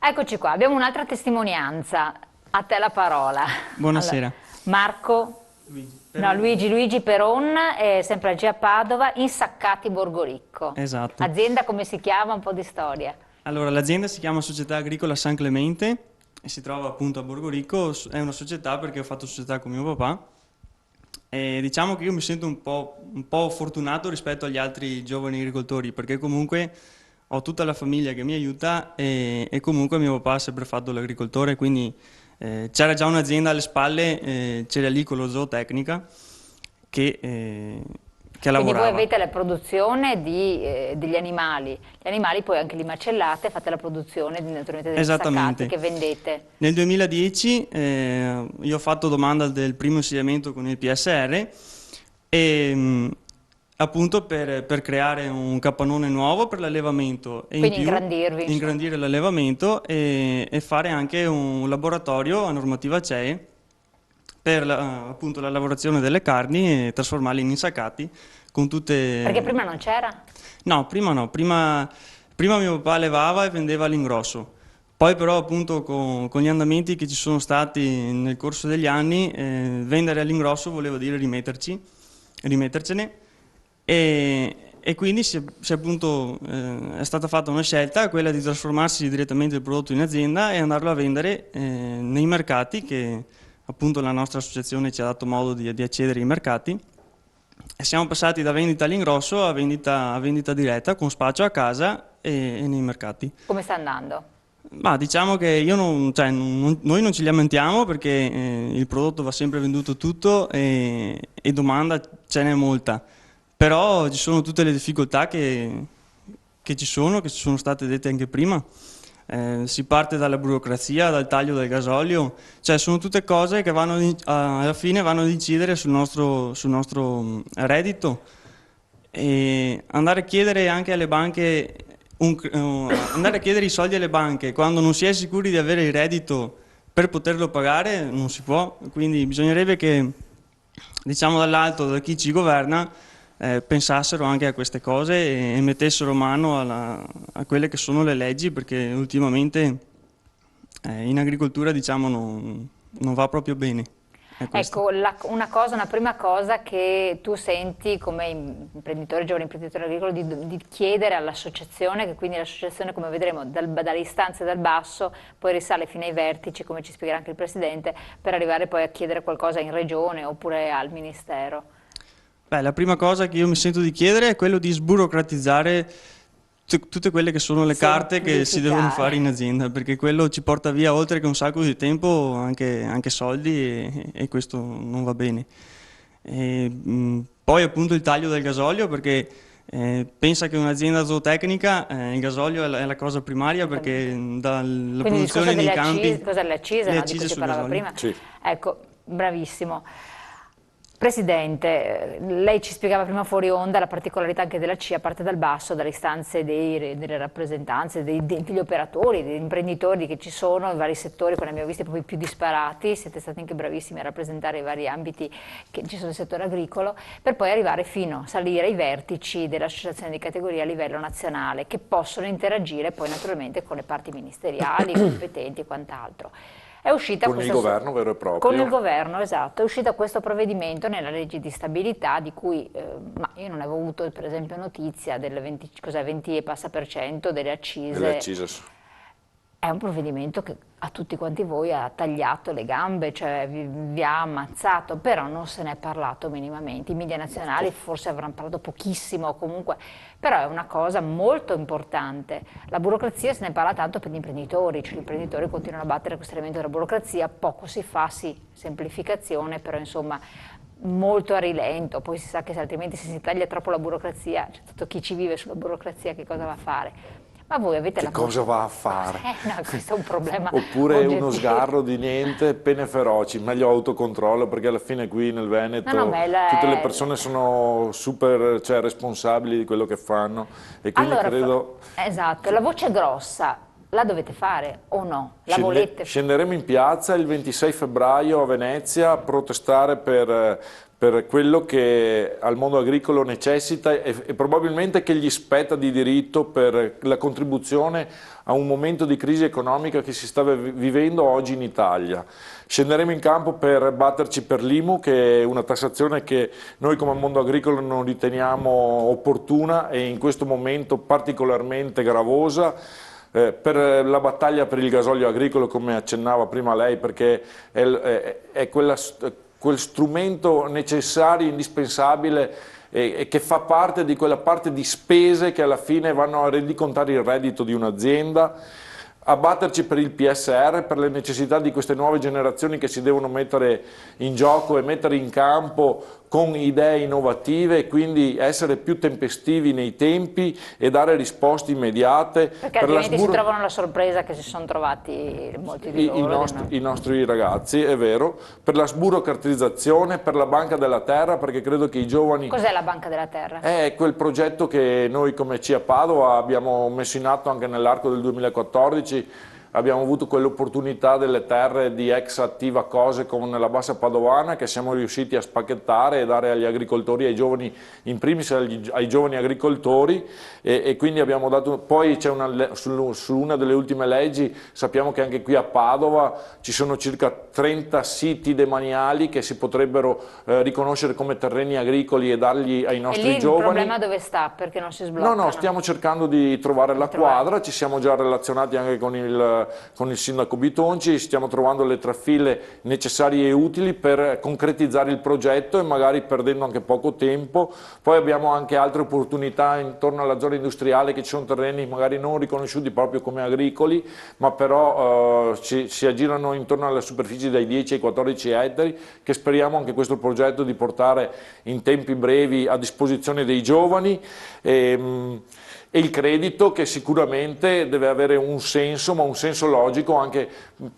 Eccoci qua, abbiamo un'altra testimonianza. A te la parola. Buonasera. Allora, Marco, Luigi Peron, sempre a Gia Padova, Insaccati Borgoricco. Esatto. Azienda come si chiama? Un po' di storia. Allora, l'azienda si chiama Società Agricola San Clemente e si trova appunto a Borgoricco. È una società perché ho fatto società con mio papà. E diciamo che io mi sento un po' fortunato rispetto agli altri giovani agricoltori, perché comunque ho tutta la famiglia che mi aiuta e comunque mio papà ha sempre fatto l'agricoltore, quindi c'era già un'azienda alle spalle, cerealicolo zootecnica, che Quindi voi lavorava. avete la produzione degli animali, gli animali poi anche li macellate, fate la produzione naturalmente degli insaccati Esattamente. che vendete. Nel 2010 io ho fatto domanda del primo insediamento con il PSR e appunto per creare un capannone nuovo per l'allevamento e in Quindi più ingrandirvi, insomma. ingrandire l'allevamento e fare anche un laboratorio a normativa CE per appunto la lavorazione delle carni e trasformarle in insaccati con tutte... Perché prima non c'era? No, prima mio papà allevava e vendeva all'ingrosso. Poi però appunto con gli andamenti che ci sono stati nel corso degli anni, vendere all'ingrosso voleva dire rimettercene e quindi appunto, è stata fatta una scelta, quella di trasformarsi direttamente il prodotto in azienda e andarlo a vendere nei mercati che appunto la nostra associazione ci ha dato modo di accedere ai mercati. E siamo passati da vendita all'ingrosso a vendita diretta con spaccio a casa e nei mercati. Come sta andando? Ma diciamo che noi non ci lamentiamo perché il prodotto va sempre venduto tutto e domanda ce n'è molta, però ci sono tutte le difficoltà che ci sono state dette anche prima. Si parte dalla burocrazia, dal taglio del gasolio, cioè sono tutte cose che alla fine vanno ad incidere sul nostro reddito e andare a chiedere anche alle banche andare a chiedere i soldi alle banche quando non si è sicuri di avere il reddito per poterlo pagare non si può, quindi bisognerebbe che diciamo dall'alto, da chi ci governa, pensassero anche a queste cose e mettessero mano a quelle che sono le leggi, perché ultimamente in agricoltura diciamo non va proprio bene. Ecco, una prima cosa che tu senti come imprenditore, giovane imprenditore agricolo, di chiedere all'associazione, che quindi l'associazione, come vedremo, dalle istanze dal basso, poi risale fino ai vertici, come ci spiegherà anche il Presidente, per arrivare poi a chiedere qualcosa in Regione oppure al Ministero. Beh, la prima cosa che io mi sento di chiedere è quello di sburocratizzare tutte quelle che sono le carte che si devono fare in azienda, perché quello ci porta via oltre che un sacco di tempo anche soldi e questo non va bene. Poi appunto il taglio del gasolio, perché pensa che un'azienda zootecnica il gasolio è la cosa primaria, perché dalla produzione nei campi... Cos'è le accise, no, di cui si parlava prima? Sì. Ecco, bravissimo. Presidente, lei ci spiegava prima fuori onda la particolarità anche della CIA parte dal basso, dalle istanze delle rappresentanze, degli operatori, degli imprenditori che ci sono in vari settori, poi ne abbiamo visti proprio i più disparati, siete stati anche bravissimi a rappresentare i vari ambiti che ci sono nel settore agricolo, per poi arrivare fino a salire ai vertici dell'associazione di categoria a livello nazionale, che possono interagire poi naturalmente con le parti ministeriali, competenti e quant'altro. È uscita con il governo vero e proprio. Con il governo, esatto, è uscito questo provvedimento nella legge di stabilità di cui ma io non avevo avuto per esempio notizia del 20, 20 e passa per cento delle accise. Delle accise. È un provvedimento che a tutti quanti voi ha tagliato le gambe, cioè vi ha ammazzato, però non se ne è parlato minimamente. I media nazionali forse avranno parlato pochissimo comunque, però è una cosa molto importante. La burocrazia se ne parla tanto per gli imprenditori, cioè gli imprenditori continuano a battere questo elemento della burocrazia, poco si fa, sì, semplificazione, però insomma molto a rilento, poi si sa che altrimenti se si taglia troppo la burocrazia, c'è tutto chi ci vive sulla burocrazia che cosa va a fare? Ma voi avete che cosa va a fare? No, questo è un problema oppure oggettivo. Uno sgarro di niente, pene feroci, meglio autocontrollo, perché alla fine qui nel Veneto tutte le persone sono super, cioè, responsabili di quello che fanno e quindi allora, credo... Esatto, la voce grossa la dovete fare o no? La volete fare? Scenderemo in piazza il 26 febbraio a Venezia a protestare per per quello che al mondo agricolo necessita e probabilmente che gli spetta di diritto per la contribuzione a un momento di crisi economica che si sta vivendo oggi in Italia. Scenderemo in campo per batterci per l'IMU, che è una tassazione che noi come mondo agricolo non riteniamo opportuna e in questo momento particolarmente gravosa. Per la battaglia per il gasolio agricolo, come accennava prima lei, perché è quel strumento necessario, indispensabile e che fa parte di quella parte di spese che alla fine vanno a rendicontare il reddito di un'azienda. A batterci per il PSR, per le necessità di queste nuove generazioni che si devono mettere in gioco e mettere in campo con idee innovative e quindi essere più tempestivi nei tempi e dare risposte immediate. Perché altrimenti si trovano la sorpresa che si sono trovati molti di loro. I nostri ragazzi, è vero, per la sburocratizzazione, per la Banca della Terra, perché credo che i giovani... Cos'è la Banca della Terra? È quel progetto che noi come CIA Padova abbiamo messo in atto anche nell'arco del 2014. Abbiamo avuto quell'opportunità delle terre di ex attiva Cose con la Bassa Padovana che siamo riusciti a spacchettare e dare agli agricoltori, ai giovani, in primis ai giovani agricoltori e quindi abbiamo dato, poi c'è su una delle ultime leggi, sappiamo che anche qui a Padova ci sono circa 30 siti demaniali che si potrebbero riconoscere come terreni agricoli e dargli ai nostri giovani. Il problema dove sta? Perché non si sbloccano? No, stiamo cercando di trovare la quadra, ci siamo già relazionati anche con il sindaco Bitonci, stiamo trovando le trafile necessarie e utili per concretizzare il progetto e magari perdendo anche poco tempo. Poi abbiamo anche altre opportunità intorno alla zona industriale, che ci sono terreni magari non riconosciuti proprio come agricoli, ma però si aggirano intorno alle superfici dai 10 ai 14 ettari, che speriamo anche questo progetto di portare in tempi brevi a disposizione dei giovani. E il credito, che sicuramente deve avere un senso, ma un senso logico, anche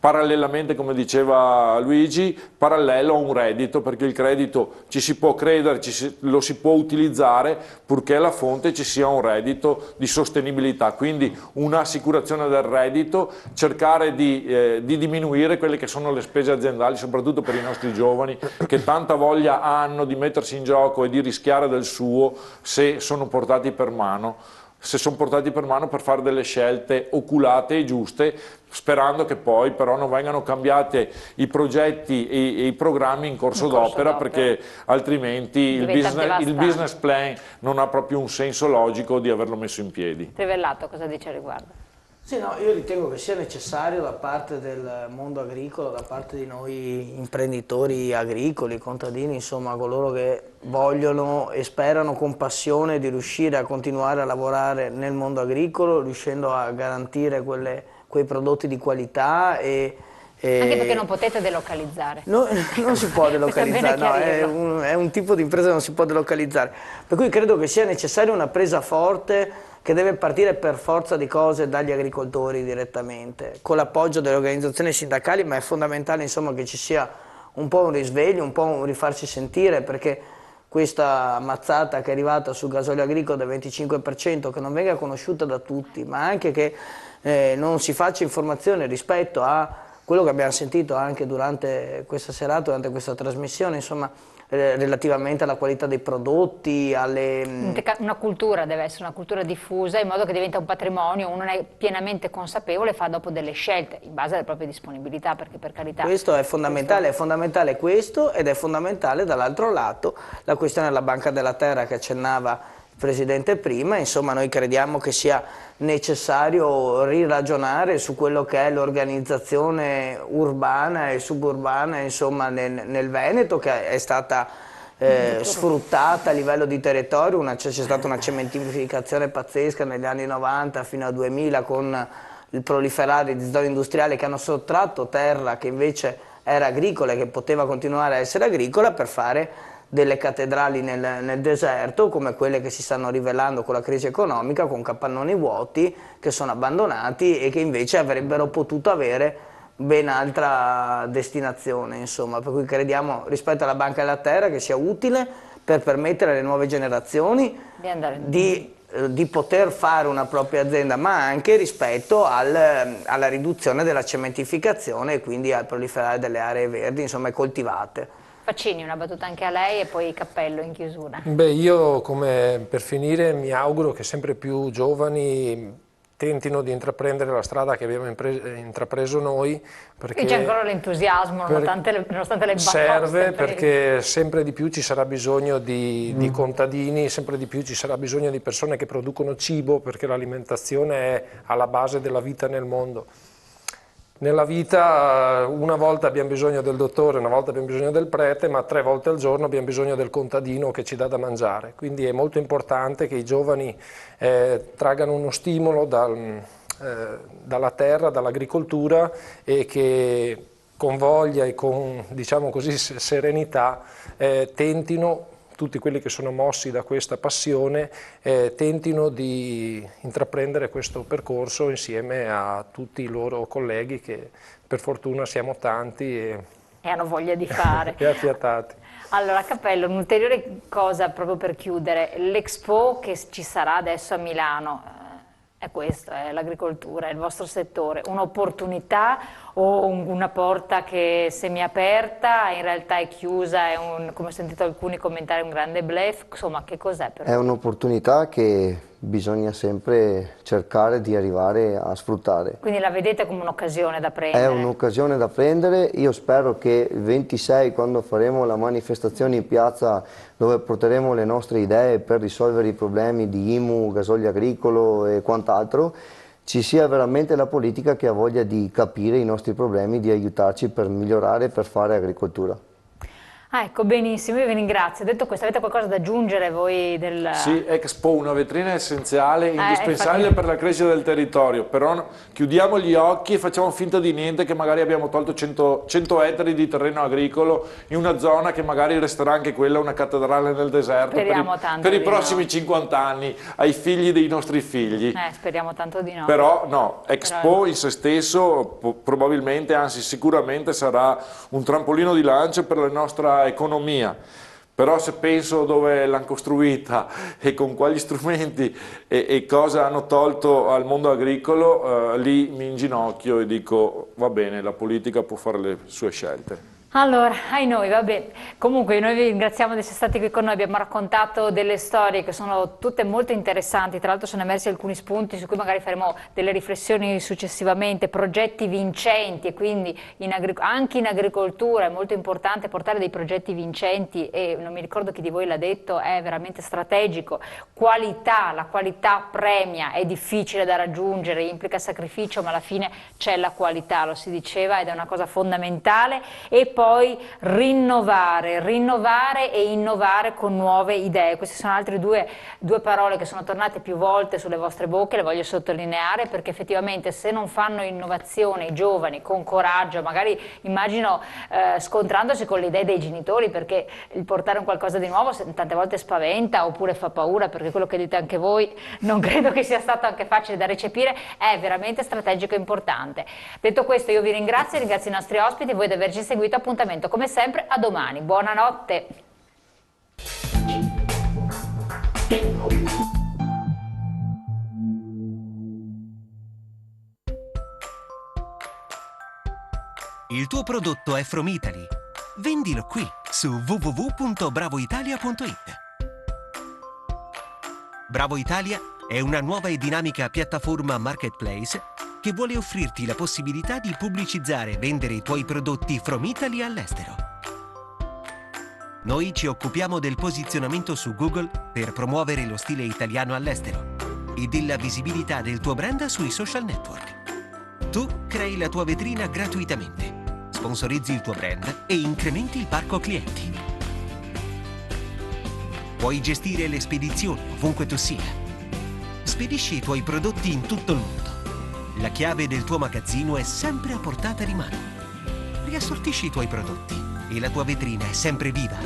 parallelamente, come diceva Luigi, parallelo a un reddito, perché il credito ci si può credere, lo si può utilizzare, purché alla fonte ci sia un reddito di sostenibilità, quindi un'assicurazione del reddito, cercare di diminuire quelle che sono le spese aziendali, soprattutto per i nostri giovani, che tanta voglia hanno di mettersi in gioco e di rischiare del suo se sono portati per mano. Per fare delle scelte oculate e giuste, sperando che poi però non vengano cambiati i progetti e i programmi in corso d'opera, perché altrimenti il business plan non ha proprio un senso logico di averlo messo in piedi. Trivellato, cosa dice al riguardo? Sì, no, io ritengo che sia necessario da parte del mondo agricolo, da parte di noi imprenditori agricoli, contadini, insomma coloro che vogliono e sperano con passione di riuscire a continuare a lavorare nel mondo agricolo, riuscendo a garantire quei prodotti di qualità anche perché non potete delocalizzare. No, non si può delocalizzare, no, è un tipo di impresa che non si può delocalizzare. Per cui credo che sia necessaria una presa forte che deve partire per forza di cose dagli agricoltori direttamente, con l'appoggio delle organizzazioni sindacali, ma è fondamentale insomma che ci sia un po' un risveglio, un po' un rifarsi sentire, perché questa mazzata che è arrivata sul gasolio agricolo del 25%, che non venga conosciuta da tutti, ma anche che non si faccia informazione rispetto a quello che abbiamo sentito anche durante questa serata, durante questa trasmissione, insomma, relativamente alla qualità dei prodotti, Una cultura deve essere una cultura diffusa in modo che diventa un patrimonio, uno ne è pienamente consapevole e fa dopo delle scelte in base alle proprie disponibilità, perché per carità... Questo è fondamentale questo, ed è fondamentale dall'altro lato la questione della Banca della Terra che accennava il Presidente prima. Insomma, noi crediamo che sia necessario riragionare su quello che è l'organizzazione urbana e suburbana, insomma, nel Veneto, che è stata sfruttata a livello di territorio. C'è stata una cementificazione pazzesca negli anni 90 fino al 2000 con il proliferare di zone industriali che hanno sottratto terra che invece era agricola e che poteva continuare a essere agricola, per fare delle cattedrali nel deserto, come quelle che si stanno rivelando con la crisi economica, con capannoni vuoti che sono abbandonati e che invece avrebbero potuto avere ben altra destinazione, insomma. Per cui crediamo, rispetto alla Banca della Terra, che sia utile per permettere alle nuove generazioni di poter fare una propria azienda, ma anche rispetto alla riduzione della cementificazione e quindi al proliferare delle aree verdi, insomma, coltivate. Faccini, una battuta anche a lei e poi Cappello in chiusura. Beh, io come per finire mi auguro che sempre più giovani tentino di intraprendere la strada che abbiamo intrapreso noi, perché C'è ancora l'entusiasmo, nonostante le batoste. serve, perché sempre di più ci sarà bisogno di contadini, sempre di più ci sarà bisogno di persone che producono cibo, perché l'alimentazione è alla base della vita nel mondo. Nella vita una volta abbiamo bisogno del dottore, una volta abbiamo bisogno del prete, ma 3 volte al giorno abbiamo bisogno del contadino che ci dà da mangiare. Quindi è molto importante che i giovani traggano uno stimolo dalla terra, dall'agricoltura, e che con voglia e con, diciamo così, serenità tentino, tutti quelli che sono mossi da questa passione, tentino di intraprendere questo percorso insieme a tutti i loro colleghi, che per fortuna siamo tanti e hanno voglia di fare. e affiatati. Allora, Cappello, un'ulteriore cosa proprio per chiudere, l'Expo che ci sarà adesso a Milano, è questo, è l'agricoltura, è il vostro settore, un'opportunità o una porta che è semiaperta, in realtà è chiusa, come ho sentito alcuni commentare, un grande bluff, insomma che cos'è per voi? È un'opportunità che bisogna sempre cercare di arrivare a sfruttare. Quindi la vedete come un'occasione da prendere? È un'occasione da prendere, io spero che il 26, quando faremo la manifestazione in piazza dove porteremo le nostre idee per risolvere i problemi di IMU, gasolio agricolo e quant'altro, ci sia veramente la politica che ha voglia di capire i nostri problemi, di aiutarci per migliorare, per fare agricoltura. Ah, ecco, benissimo, io vi ringrazio. Detto questo, avete qualcosa da aggiungere voi del... Sì, Expo, una vetrina essenziale, indispensabile per la crescita del territorio, però chiudiamo gli occhi e facciamo finta di niente che magari abbiamo tolto 100 ettari di terreno agricolo in una zona che magari resterà anche quella una cattedrale nel deserto per i prossimi 50 anni, ai figli dei nostri figli. Speriamo tanto di no. Però no, Expo in se stesso probabilmente, anzi sicuramente sarà un trampolino di lancio per la nostra economia, però se penso dove l'hanno costruita e con quali strumenti e cosa hanno tolto al mondo agricolo, lì mi inginocchio e dico va bene, la politica può fare le sue scelte. Allora, ai noi, vabbè, comunque noi vi ringraziamo di essere stati qui con noi, abbiamo raccontato delle storie che sono tutte molto interessanti, tra l'altro sono emersi alcuni spunti su cui magari faremo delle riflessioni successivamente, progetti vincenti, e quindi anche in agricoltura è molto importante portare dei progetti vincenti, e non mi ricordo chi di voi l'ha detto, è veramente strategico. Qualità, la qualità premia, è difficile da raggiungere, implica sacrificio, ma alla fine c'è la qualità, lo si diceva, ed è una cosa fondamentale. E poi rinnovare e innovare con nuove idee. Queste sono altre due parole che sono tornate più volte sulle vostre bocche, le voglio sottolineare, perché effettivamente se non fanno innovazione i giovani con coraggio, magari immagino scontrandosi con le idee dei genitori, perché il portare un qualcosa di nuovo tante volte spaventa oppure fa paura, perché quello che dite anche voi non credo che sia stato anche facile da recepire, è veramente strategico e importante. Detto questo, io vi ringrazio i nostri ospiti e voi di averci seguito. Appuntamento come sempre a domani, buonanotte. Il tuo prodotto è From Italy. Vendilo qui su www.bravoitalia.it. Bravo Italia è una nuova e dinamica piattaforma marketplace che vuole offrirti la possibilità di pubblicizzare e vendere i tuoi prodotti From Italy all'estero. Noi ci occupiamo del posizionamento su Google per promuovere lo stile italiano all'estero e della visibilità del tuo brand sui social network. Tu crei la tua vetrina gratuitamente, sponsorizzi il tuo brand e incrementi il parco clienti. Puoi gestire le spedizioni ovunque tu sia. Spedisci i tuoi prodotti in tutto il mondo. La chiave del tuo magazzino è sempre a portata di mano. Riassortisci i tuoi prodotti e la tua vetrina è sempre viva.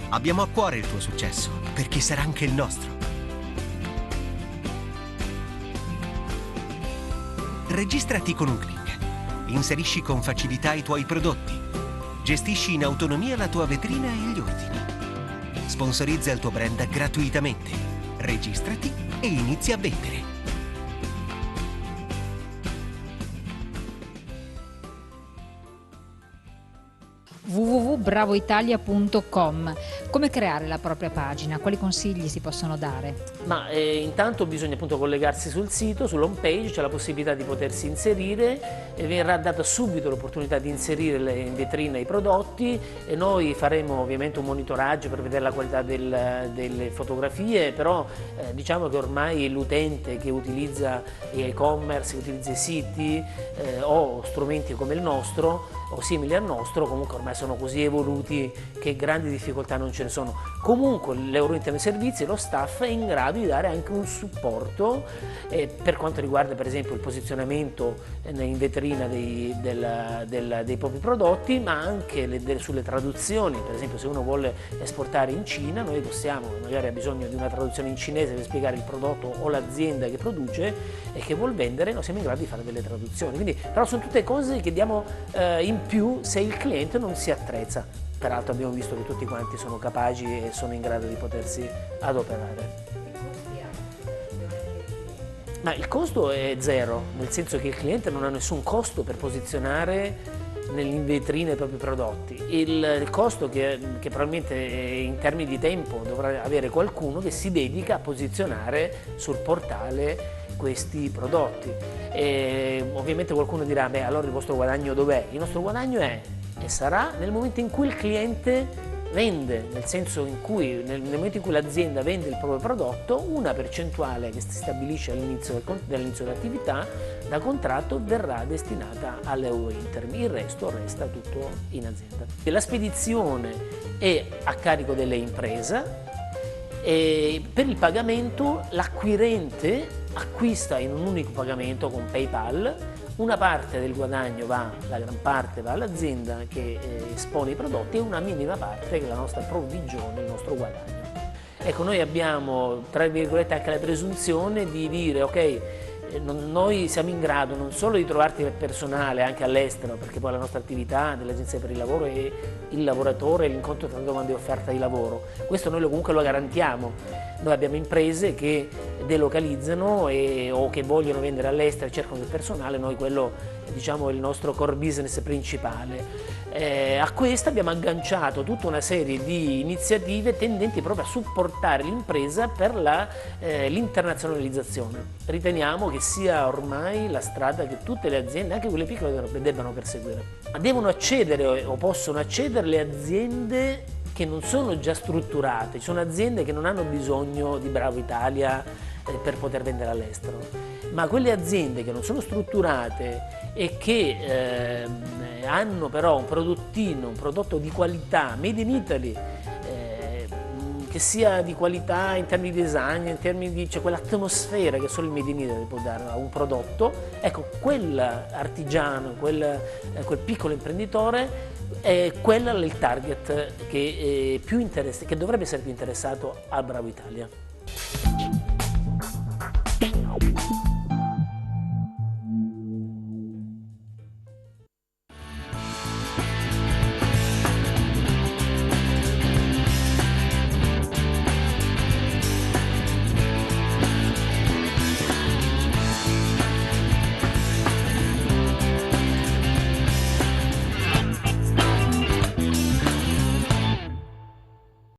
Abbiamo a cuore il tuo successo, perché sarà anche il nostro. Registrati con un click. Inserisci con facilità i tuoi prodotti. Gestisci in autonomia la tua vetrina e gli ordini. Sponsorizza il tuo brand gratuitamente. Registrati e inizia a vendere. www.bravoitalia.com. Come creare la propria pagina? Quali consigli si possono dare? Ma intanto bisogna appunto collegarsi sul sito, sull'home page, c'è la possibilità di potersi inserire, verrà data subito l'opportunità di inserire in vetrina i prodotti e noi faremo ovviamente un monitoraggio per vedere la qualità delle fotografie, però diciamo che ormai l'utente che utilizza e-commerce, che utilizza i siti o strumenti come il nostro o simili al nostro, comunque ormai sono così evoluti che grandi difficoltà non ce ne sono. Comunque l'Euro Internet Servizi, lo staff è in grado di dare anche un supporto per quanto riguarda per esempio il posizionamento in vetrina dei propri prodotti, ma anche sulle traduzioni. Per esempio se uno vuole esportare in Cina, noi possiamo, magari ha bisogno di una traduzione in cinese per spiegare il prodotto o l'azienda che produce e che vuol vendere, noi siamo in grado di fare delle traduzioni. Quindi, però sono tutte cose che diamo in più se il cliente non si attrezza. Peraltro abbiamo visto che tutti quanti sono capaci e sono in grado di potersi adoperare. Ma il costo è zero, nel senso che il cliente non ha nessun costo per posizionare in vetrina i propri prodotti. Il costo che probabilmente in termini di tempo dovrà avere qualcuno che si dedica a posizionare sul portale questi prodotti. E ovviamente qualcuno dirà, beh, allora il vostro guadagno dov'è? Il nostro guadagno è e sarà nel momento in cui il cliente vende, nel senso in cui nel momento in cui l'azienda vende il proprio prodotto, una percentuale che si stabilisce all'inizio dell'attività da contratto verrà destinata all'Euro Internet, il resto resta tutto in azienda. La spedizione è a carico delle imprese e per il pagamento l'acquirente acquista in un unico pagamento con PayPal. Una parte del guadagno la gran parte va all'azienda che espone i prodotti e una minima parte che è la nostra provvigione, il nostro guadagno. Ecco, noi abbiamo, tra virgolette, anche la presunzione di dire, ok, noi siamo in grado non solo di trovarti personale anche all'estero, perché poi la nostra attività dell'Agenzia per il Lavoro è il lavoratore, l'incontro tra domanda e offerta di lavoro. Questo noi comunque lo garantiamo. Noi abbiamo imprese che delocalizzano o che vogliono vendere all'estero e cercano del personale, noi quello diciamo è il nostro core business principale. A questo abbiamo agganciato tutta una serie di iniziative tendenti proprio a supportare l'impresa per l'internazionalizzazione. Riteniamo che sia ormai la strada che tutte le aziende, anche quelle piccole, debbano perseguire. Devono accedere o possono accedere le aziende che non sono già strutturate, ci sono aziende che non hanno bisogno di Bravo Italia per poter vendere all'estero, ma quelle aziende che non sono strutturate e che hanno però un prodotto di qualità, made in Italy, che sia di qualità in termini di design, in termini di quell'atmosfera che solo il made in Italy può dare a un prodotto, ecco, quell'artigiano, quel piccolo imprenditore è quello il target che dovrebbe essere più interessato a Bravo Italia.